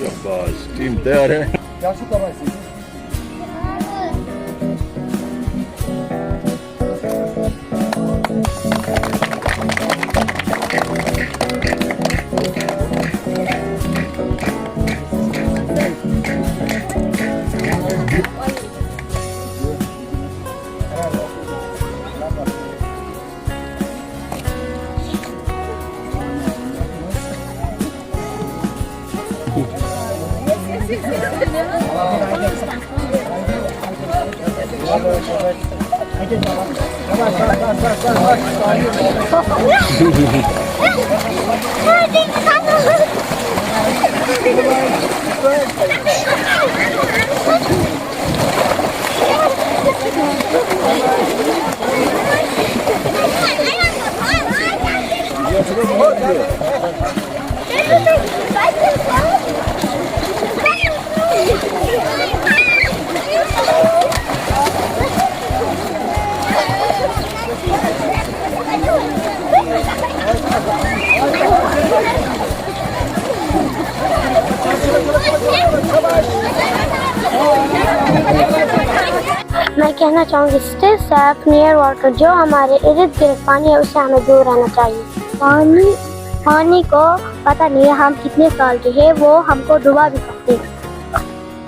शाबाश, टीम तैयार है। क्या शुक्र है। मैं कहना चाहूँगी स्टे सेफ नियर वाटर। जो हमारे इर्द गिर्द पानी है उससे हमें दूर रहना चाहिए। पानी को पता नहीं है हम कितने साल के हैं, वो हमको डुबा भी सकते हैं।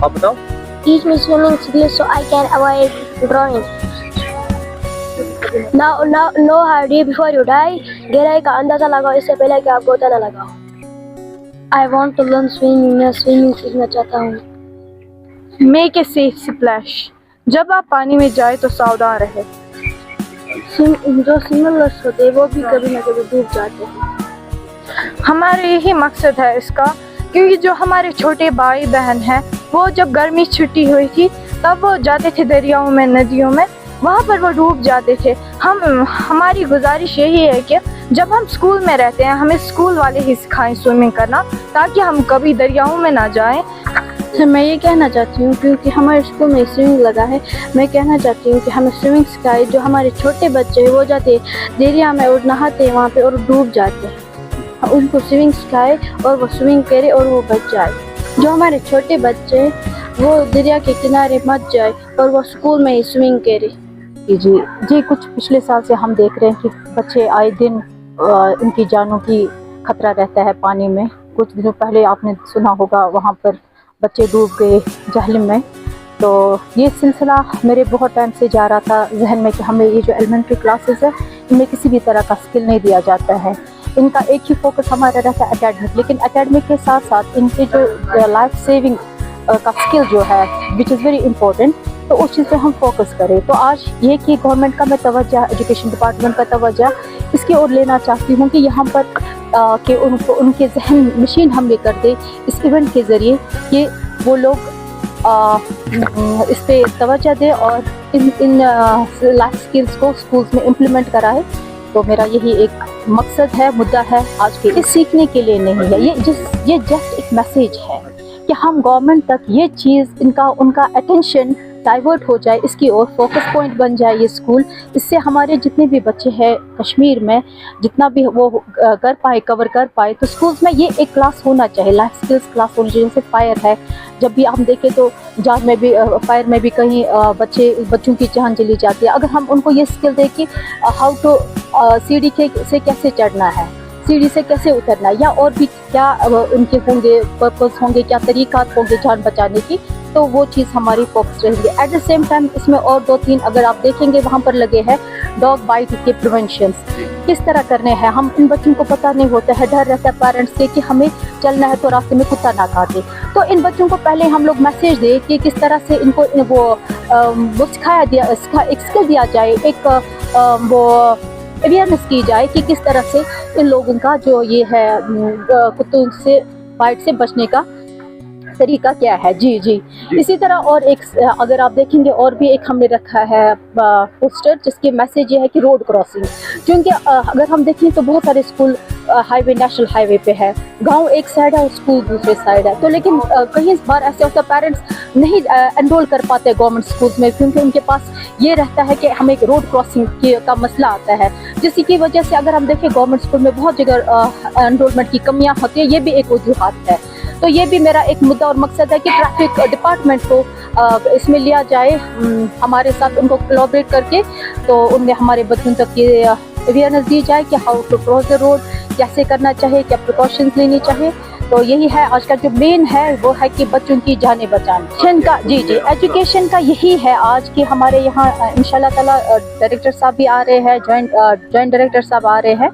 आप बताओ। Teach me swimming skills so I can avoid drowning. No hurry before you die. गहराई का अंदाजा लगाओ इससे पहले कि आप गोता न लगाओ। I want to learn swimming. मैं स्विमिंग सीखना चाहता हूँ। Make a safe splash. जब आप पानी में जाए तो सावधान रहे। जो स्विमर्स होते हैं वो भी कभी न कभी डूब जाते हैं। हमारा यही मकसद है इसका, क्योंकि जो हमारे छोटे भाई बहन हैं वो जब गर्मी छुट्टी हुई थी तब वो जाते थे दरियाओं में, नदियों में, वहाँ पर वो डूब जाते थे। हमारी गुजारिश यही है कि जब हम स्कूल में रहते हैं हमें स्कूल वाले ही सिखाएं स्विमिंग करना, ताकि हम कभी दरियाओं में ना जाएं। मैं ये कहना चाहती हूँ क्योंकि हमारे स्कूल में स्विमिंग लगा है, मैं कहना चाहती हूँ कि हमें स्विमिंग सिखाए। जो हमारे छोटे बच्चे हैं वो जाते दरिया में और नहाते हैं वहाँ पे और डूब जाते हैं, उनको स्विमिंग सिखाए और वो स्विमिंग करे और वो बच जाए। जो हमारे छोटे बच्चे वो दरिया के किनारे मत जाए और वो स्कूल में ही स्विमिंग करे। जी कुछ पिछले साल से हम देख रहे हैं कि बच्चे आए दिन उनकी जानों की खतरा रहता है पानी में। कुछ दिनों पहले आपने सुना होगा वहाँ पर बच्चे डूब गए जहलम में। तो ये सिलसिला मेरे बहुत टाइम से जा रहा था जहन में कि हमें ये जो एलिमेंट्री क्लासेस है इनमें किसी भी तरह का स्किल नहीं दिया जाता है। इनका एक ही फोकस हमारा रहता है एकेडमिक, लेकिन एकेडमिक के साथ साथ इनके जो लाइफ सेविंग का स्किल जो है विच इज़ वेरी इंपॉर्टेंट, तो उस चीज़ पे हम फोकस करें। तो आज ये कि गवर्नमेंट का मैं तवज्जो, एजुकेशन डिपार्टमेंट का तवज्जो इसकी ओर लेना चाहती हूँ कि यहाँ पर कि उनको उनके जहन नशीन हमले कर दे इस इवेंट के ज़रिए कि वो लोग इस पे तवज्जो दे और इन लाइफ स्किल्स को स्कूल्स में इम्प्लीमेंट कराए। तो मेरा यही एक मकसद है, मुद्दा है आज के। इस सीखने के लिए नहीं है, ये जस्ट एक मैसेज है कि हम गवर्नमेंट तक ये चीज़ उनका अटेंशन डाइवर्ट हो जाए, इसकी ओर फोकस पॉइंट बन जाए ये स्कूल। इससे हमारे जितने भी बच्चे हैं कश्मीर में जितना भी वो कर पाए, कवर कर पाए, तो स्कूल्स में ये एक क्लास होना चाहिए, लाइफ स्किल्स क्लास होनी चाहिए। जैसे फायर है, जब भी हम देखें तो जान में भी फायर में भी कहीं बच्चों की जान चली जाती है। अगर हम उनको ये स्किल दें कि हाउ टू सीढ़ी से कैसे चढ़ना है, सीढ़ी से कैसे उतरना है, या और भी क्या उनके होंगे पर्पस होंगे, क्या तरीक़ात होंगे जान बचाने की, तो वो चीज़ हमारी फोकस रहेगी। एट द सेम टाइम इसमें और 2-3 अगर आप देखेंगे वहाँ पर लगे हैं डॉग बाइट के प्रिवेंशन किस तरह करने हैं। हम इन बच्चों को पता नहीं होता है, डर रहता है पेरेंट्स से कि हमें चलना है तो रास्ते में कुत्ता ना काटे। तो इन बच्चों को पहले हम लोग मैसेज दें कि किस तरह से इनको वो एक स्किल दिया जाए, एक वो अवेयरनेस की जाए कि किस तरह से इन लोगों का जो ये है कुत्तों से बाइट से बचने का तरीका क्या है। जी इसी तरह और एक अगर आप देखेंगे और भी एक हमने रखा है पोस्टर जिसके मैसेज ये है कि रोड क्रॉसिंग, क्योंकि अगर हम देखें तो बहुत सारे स्कूल हाईवे, नेशनल हाईवे पे है, गांव एक साइड है और स्कूल दूसरे साइड है। तो लेकिन कई बार ऐसे होता है पेरेंट्स नहीं एनरोल कर पाते गवर्नमेंट स्कूल्स में, क्योंकि उनके पास ये रहता है कि हमें एक रोड क्रॉसिंग का मसला आता है, जिसकी वजह से अगर हम देखें गवर्नमेंट स्कूल में बहुत जगह एनरोलमेंट की कमियाँ होती है, ये भी एक वजूहत है। तो ये भी मेरा एक मुद्दा और मकसद है कि ट्रैफिक डिपार्टमेंट को इसमें लिया जाए, हमारे साथ उनको कोलैबोरेट करके, तो उनमें हमारे बच्चों तक ये अवेयरनेस दी जाए कि how to cross the road, कैसे करना चाहिए, क्या प्रिकॉशंस लेनी चाहिए। तो यही है आज का जो मेन है, वो है कि बच्चों की जानें बचाना का। जी एजुकेशन का यही है आज कि हमारे यहाँ इंशाल्लाह ताला डायरेक्टर साहब भी आ रहे हैं, जॉइंट डायरेक्टर साहब आ रहे हैं,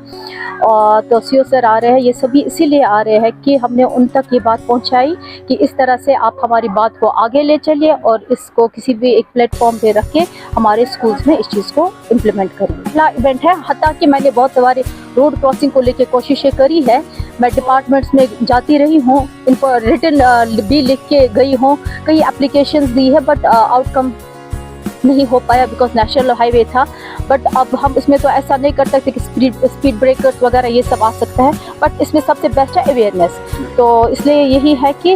और तो सीओ सर आ रहे हैं। ये सभी इसीलिए आ रहे हैं कि हमने उन तक ये बात पहुंचाई कि इस तरह से आप हमारी बात को आगे ले चलिए और इसको किसी भी एक प्लेटफॉर्म पे रख के हमारे स्कूल्स में इस चीज़ को इम्प्लीमेंट करिए। पहला इवेंट है, हत्ता कि मैंने बहुत सारे रोड क्रॉसिंग को लेके कोशिशें करी है। मैं डिपार्टमेंट्स में जाती रही हूँ, इनको रिटन भी लिख के गई हूँ, कई एप्लीकेशंस दी है, बट आउटकम नहीं हो पाया बिकॉज नेशनल हाईवे था। बट अब हम इसमें तो ऐसा नहीं कर सकते कि स्पीड ब्रेकर्स वगैरह ये सब आ सकता है, बट इसमें सबसे बेस्ट है अवेयरनेस। तो इसलिए यही है कि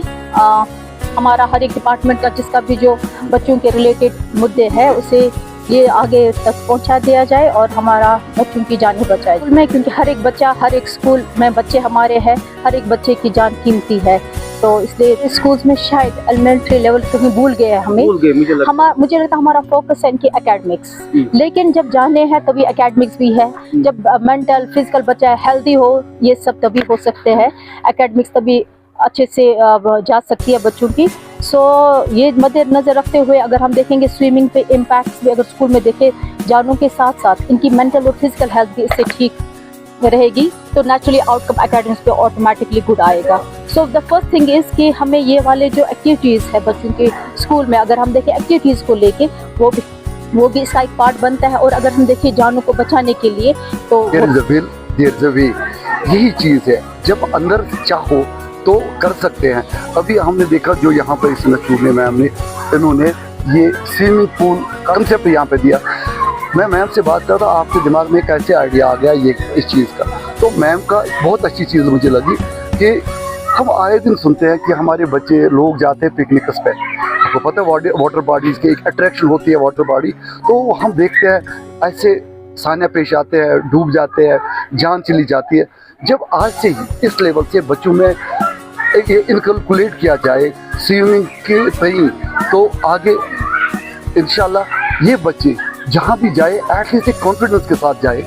हमारा हर एक डिपार्टमेंट का जिसका भी जो बच्चों के रिलेटेड मुद्दे हैं उसे ये आगे तक पहुंचा दिया जाए और हमारा बच्चों की जान बचाए स्कूल में, क्योंकि हर एक बच्चा, हर एक स्कूल में बच्चे हमारे हैं, हर एक बच्चे की जान कीमती है। तो इसलिए स्कूल्स में शायद एलिमेंट्री लेवल कहीं भूल गए हैं हमें, मुझे लगता है हमारा फोकस है इनकी एकेडमिक्स, लेकिन जब जाने हैं तभी एकेडमिक्स भी है। जब मेंटल फिजिकल बच्चा हेल्दी हो, ये सब तभी हो सकते हैं, एकेडमिक्स तभी अच्छे से जा सकती है बच्चों की। सो ये मद्देनजर रखते हुए अगर हम देखेंगे स्विमिंग पे इम्पैक्ट्स भी अगर स्कूल में देखें, जानों के साथ साथ इनकी मेंटल और फिजिकल हेल्थ भी इससे ठीक रहेगी, तो नेचुरली आउटकम एकेडमिक्स पे ऑटोमेटिकली गुड आएगा। So the first thing is कि हमें ये वाले जो एक्टिविटीज़ है बच्चों के स्कूल में, अगर हम देखें एक्टिविटीज़ को लेके, वो भी इसका एक पार्ट बनता है। और अगर हम देखें जानों को बचाने के लिए तो यही चीज़ है, जब अंदर चाहो तो कर सकते हैं। अभी हमने देखा जो यहाँ पर इस इंस्टीट्यूट में इन्होंने ये स्विमिंग पूल कंसेप्ट यहाँ पे दिया। मैं मैम से बात कर रहा था, आपके दिमाग में कैसे आइडिया आ गया ये इस चीज़ का। तो मैम का बहुत अच्छी चीज़ मुझे लगी कि हम आए दिन सुनते हैं कि हमारे बच्चे लोग जाते हैं पिकनिक्स पे, आपको पता है वाटर बॉडीज़ की एक अट्रैक्शन होती है वाटर बॉडी, तो हम देखते हैं ऐसे सानिया पेश आते हैं, डूब जाते हैं, जान चली जाती है। जब आज से ही इस लेवल से बच्चों में इनकलकुलेट किया जाए स्विमिंग के सही, तो आगे इंशाल्लाह ये बच्चे जहाँ भी जाए एटलीस्ट एक कॉन्फिडेंस के साथ जाए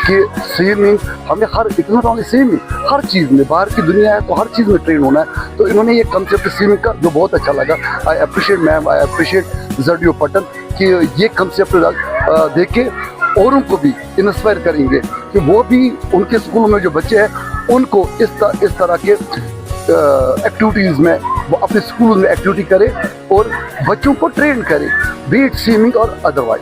कि स्विमिंग हमें इतना तो स्विमिंग हर चीज़ में, बाहर की दुनिया है तो हर चीज़ में ट्रेन होना है। तो इन्होंने ये कंसेप्ट स्विमिंग का जो बहुत अच्छा लगा, I appreciate ma'am, I appreciate ZDO Patan कि ये कंसेप्ट देख के औरों को भी इंस्पायर करेंगे कि वो भी उनके स्कूलों में जो बच्चे हैं उनको इस तरह के एक्टिविटीज़ में वो अपने स्कूल में एक्टिविटी करें और बच्चों को ट्रेन करें, बी इट स्विमिंग और अदरवाइज।